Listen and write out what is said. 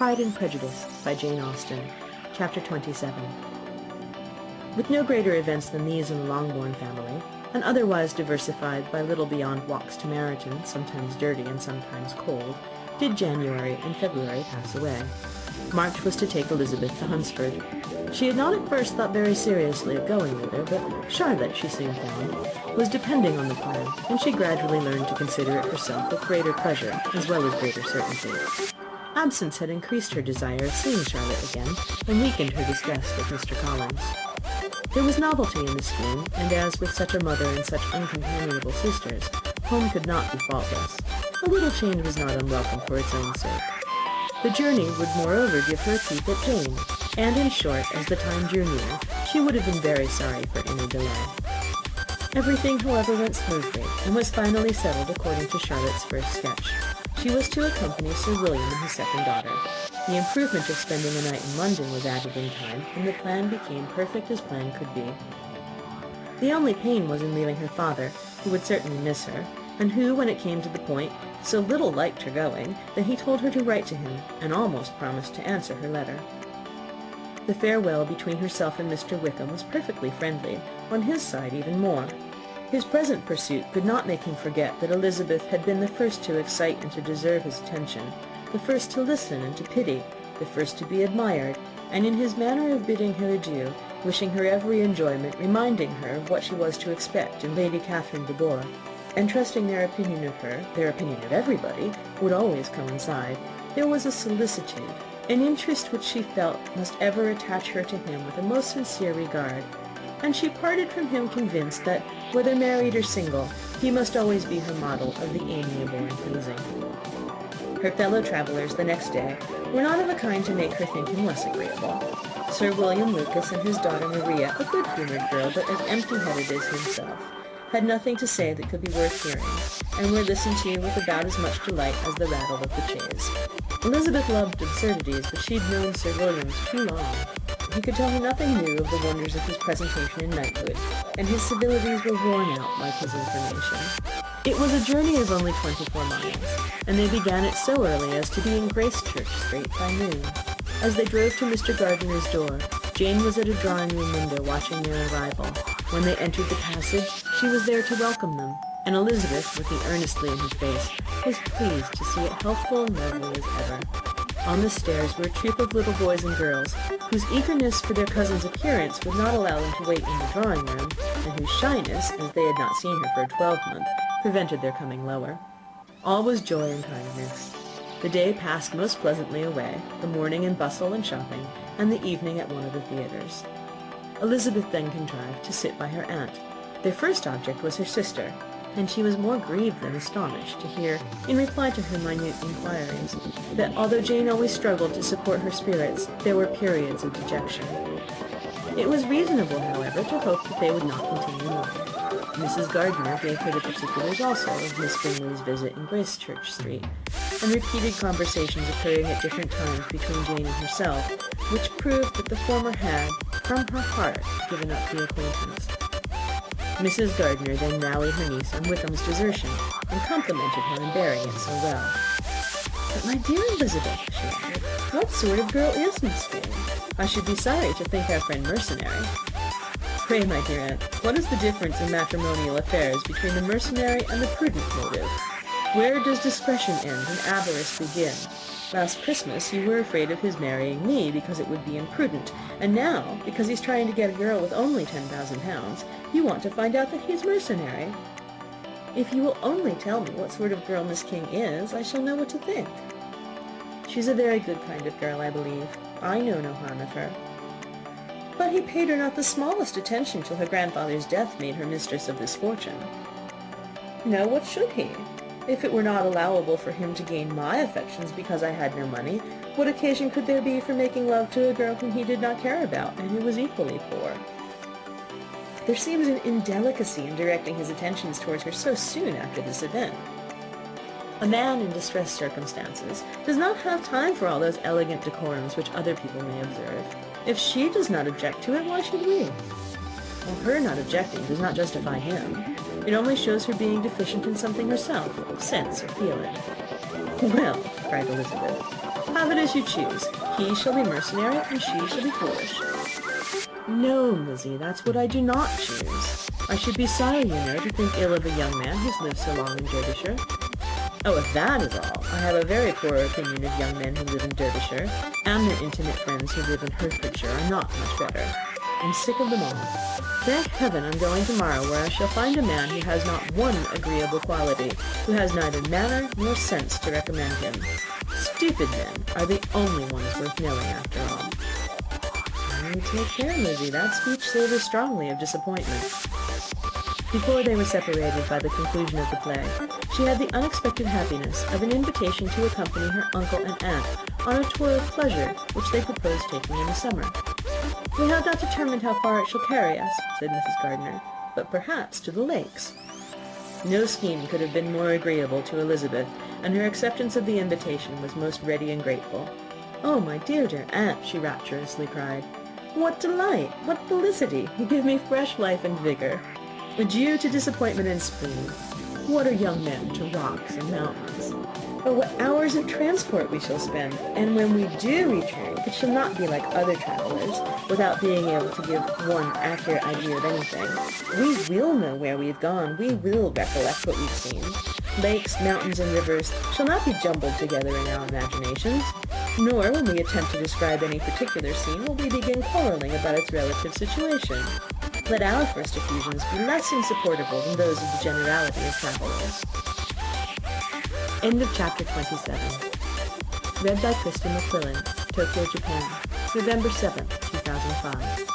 Pride and Prejudice by Jane Austen, Chapter 27. With no greater events than these in the Longbourn family, and otherwise diversified by little beyond walks to Meryton, sometimes dirty and sometimes cold, did January and February pass away. March was to take Elizabeth to Hunsford. She had not at first thought very seriously of going thither, but Charlotte, she soon found, was depending on the plan, and she gradually learned to consider it herself with greater pleasure, as well as greater certainty. Absence had increased her desire of seeing Charlotte again, and weakened her disgust of Mr. Collins. There was novelty in the scheme, and as with such a mother and such uncompanionable sisters, home could not be faultless. A little change was not unwelcome for its own sake. The journey would moreover give her a peep at Jane, and in short, as the time drew near, she would have been very sorry for any delay. Everything, however, went smoothly, and was finally settled according to Charlotte's first sketch. She was to accompany Sir William and his second daughter. The improvement of spending a night in London was added in time, and the plan became perfect as plan could be. The only pain was in leaving her father, who would certainly miss her, and who, when it came to the point, so little liked her going, that he told her to write to him, and almost promised to answer her letter. The farewell between herself and Mr. Wickham was perfectly friendly, on his side even more. His present pursuit could not make him forget that Elizabeth had been the first to excite and to deserve his attention, the first to listen and to pity, the first to be admired, and in his manner of bidding her adieu, wishing her every enjoyment, reminding her of what she was to expect in Lady Catherine de Bourgh, and trusting their opinion of her, their opinion of everybody, would always coincide, there was a solicitude, an interest which she felt must ever attach her to him with a most sincere regard, and she parted from him convinced that, whether married or single, he must always be her model of the amiable and pleasing. Her fellow travellers the next day were not of a kind to make her think him less agreeable. Sir William Lucas and his daughter Maria, a good-humoured girl, but as empty-headed as himself, had nothing to say that could be worth hearing, and were listened to with about as much delight as the rattle of the chaise. Elizabeth loved absurdities, but she'd known Sir William's too long. He could tell her nothing new of the wonders of his presentation in knighthood, and his civilities were worn out like his information. It was a journey of only 24 miles, and they began it so early as to be in Gracechurch Street by noon. As they drove to Mr. Gardiner's door, Jane was at a drawing-room window watching their arrival. When they entered the passage, she was there to welcome them, and Elizabeth, looking earnestly in his face, was pleased to see it healthful and lovely as ever. On the stairs were a troop of little boys and girls, whose eagerness for their cousin's appearance would not allow them to wait in the drawing-room, and whose shyness, as they had not seen her for a 12-month, prevented their coming lower. All was joy and kindness. The day passed most pleasantly away, the morning in bustle and shopping, and the evening at one of the theatres. Elizabeth then contrived to sit by her aunt. Their first object was her sister, and she was more grieved than astonished to hear, in reply to her minute inquiries, that although Jane always struggled to support her spirits, there were periods of dejection. It was reasonable, however, to hope that they would not continue long. Mrs. Gardiner gave her the particulars also of Miss Bingley's visit in Gracechurch Street, and repeated conversations occurring at different times between Jane and herself, which proved that the former had, from her heart, given up the acquaintance. Mrs. Gardiner then rallied her niece on Wickham's desertion, and complimented her on bearing it so well. "But, my dear Elizabeth," she added, "what sort of girl is Miss Bingley? I should be sorry to think our friend mercenary." "Pray, my dear aunt, what is the difference in matrimonial affairs between the mercenary and the prudent motive? Where does discretion end and avarice begin? Last Christmas you were afraid of his marrying me because it would be imprudent, and now, because he's trying to get a girl with only £10,000, you want to find out that he's mercenary. If you will only tell me what sort of girl Miss King is, I shall know what to think. She's a very good kind of girl, I believe. I know no harm of her." "But he paid her not the smallest attention till her grandfather's death made her mistress of this fortune." "No, what should he? If it were not allowable for him to gain my affections because I had no money, what occasion could there be for making love to a girl whom he did not care about, and who was equally poor? There seems an indelicacy in directing his attentions towards her so soon after this event. A man in distressed circumstances does not have time for all those elegant decorums which other people may observe. If she does not object to it, why should we? Well, her not objecting does not justify him. It only shows her being deficient in something herself, sense or feeling." "Well," cried Elizabeth, Have it as you choose. He shall be mercenary, and she shall be foolish. No, Lizzie, that's what I do not choose. I should be sorry, you know, to think ill of a young man who's lived so long in Derbyshire. Oh, if that is all, I have a very poor opinion of young men who live in Derbyshire, and their intimate friends who live in Hertfordshire are not much better. I'm sick of them all. Thank heaven I'm going tomorrow, where I shall find a man who has not one agreeable quality, who has neither manner nor sense to recommend him. Stupid men are the only ones worth knowing, after all. Take care, Lizzie. That speech savors strongly of disappointment. Before they were separated by the conclusion of the play, she had the unexpected happiness of an invitation to accompany her uncle and aunt on a tour of pleasure which they proposed taking in the summer. "We have not determined how far it shall carry us," said Mrs. Gardiner, "but perhaps to the lakes." No scheme could have been more agreeable to Elizabeth, and her acceptance of the invitation was most ready and grateful. "Oh, my dear, dear aunt," she rapturously cried. "What delight! What felicity! You give me fresh life and vigor. Adieu to disappointment and spleen. What are young men to rocks and mountains? Oh, what hours of transport we shall spend! And when we do return, it shall not be like other travellers, without being able to give one accurate idea of anything. We will know where we've gone. We will recollect what we've seen. Lakes, mountains, and rivers shall not be jumbled together in our imaginations. Nor, when we attempt to describe any particular scene, will we begin quarreling about its relative situation. Let our first effusions be less insupportable than those of the generality of travellers." End of chapter 27. Read by Krista McQuillan, Tokyo, Japan, November 7th, 2005.